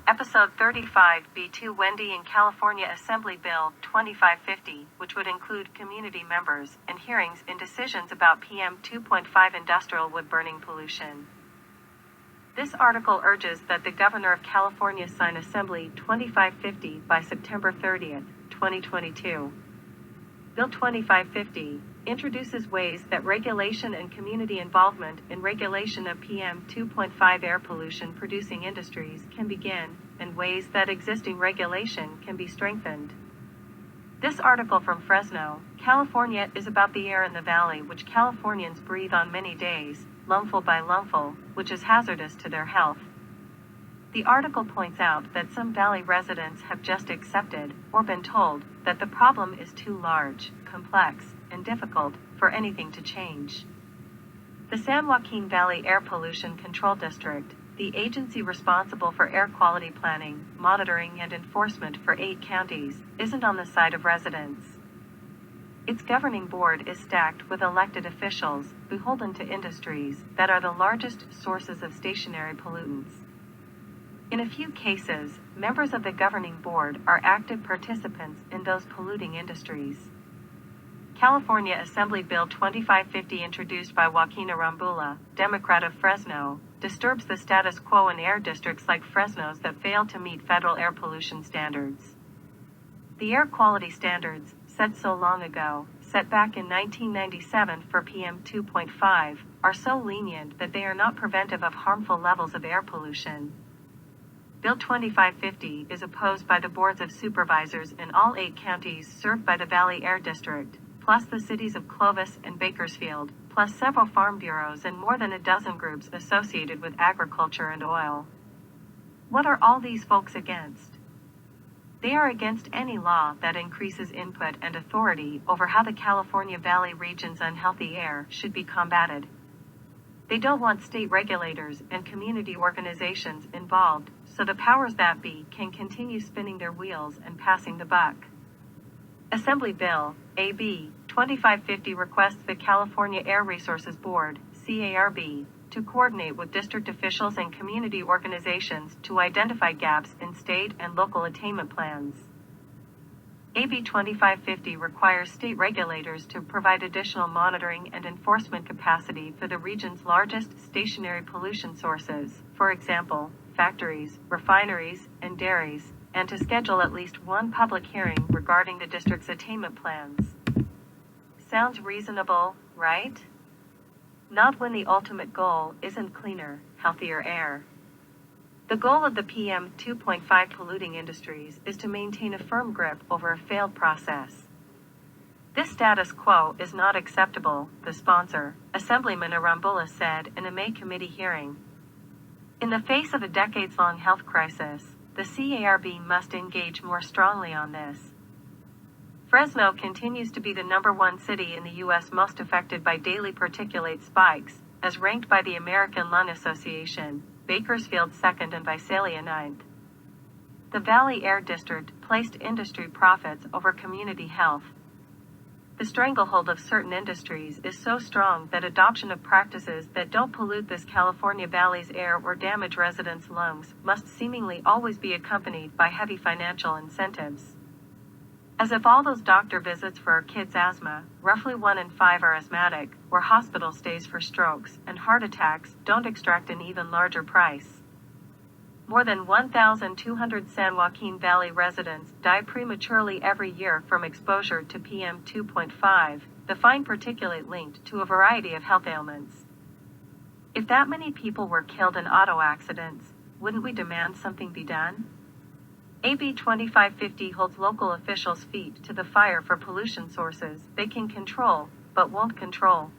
Episode 35B2 Wendy in California Assembly Bill 2550, which would include community members and hearings in decisions about PM 2.5 industrial wood-burning pollution. This article urges that the Governor of California sign Assembly 2550 by September 30, 2022. Bill 2550 introduces ways that regulation and community involvement in regulation of PM 2.5 air pollution producing industries can begin, and ways that existing regulation can be strengthened. This article from Fresno, California is about the air in the valley which Californians breathe on many days, lungful by lungful, which is hazardous to their health. The article points out that some valley residents have just accepted, or been told, that the problem is too large, complex, and difficult for anything to change. The San Joaquin Valley Air Pollution Control District, the agency responsible for air quality planning, monitoring, and enforcement for 8 counties, isn't on the side of residents. Its governing board is stacked with elected officials beholden to industries that are the largest sources of stationary pollutants. In a few cases, members of the governing board are active participants in those polluting industries. California Assembly Bill 2550, introduced by Joaquin Arambula, Democrat of Fresno, disturbs the status quo in air districts like Fresno's that fail to meet federal air pollution standards. The air quality standards, set so long ago, set back in 1997 for PM 2.5, are so lenient that they are not preventive of harmful levels of air pollution. Bill 2550 is opposed by the boards of supervisors in all 8 counties served by the Valley Air District, plus the cities of Clovis and Bakersfield, plus several farm bureaus and more than a dozen groups associated with agriculture and oil. What are all these folks against? They are against any law that increases input and authority over how the California Valley region's unhealthy air should be combated. They don't want state regulators and community organizations involved, so the powers that be can continue spinning their wheels and passing the buck. Assembly Bill, AB 2550, requests the California Air Resources Board, CARB, to coordinate with district officials and community organizations to identify gaps in state and local attainment plans. AB 2550 requires state regulators to provide additional monitoring and enforcement capacity for the region's largest stationary pollution sources, for example, factories, refineries, and dairies, and to schedule at least one public hearing regarding the district's attainment plans. Sounds reasonable, right? Not when the ultimate goal isn't cleaner, healthier air. The goal of the PM 2.5 polluting industries is to maintain a firm grip over a failed process. This status quo is not acceptable, the sponsor, Assemblyman Arambula, said in a May committee hearing. In the face of a decades-long health crisis, the CARB must engage more strongly on this. Fresno continues to be the #1 city in the U.S. most affected by daily particulate spikes, as ranked by the American Lung Association, Bakersfield 2nd and Visalia 9th. The Valley Air District placed industry profits over community health. The stranglehold of certain industries is so strong that adoption of practices that don't pollute this California Valley's air or damage residents' lungs must seemingly always be accompanied by heavy financial incentives. As if all those doctor visits for our kids' asthma, roughly 1 in 5 are asthmatic, or hospital stays for strokes and heart attacks don't extract an even larger price. More than 1,200 San Joaquin Valley residents die prematurely every year from exposure to PM 2.5, the fine particulate linked to a variety of health ailments. If that many people were killed in auto accidents, wouldn't we demand something be done? AB 2550 holds local officials' feet to the fire for pollution sources they can control, but won't control.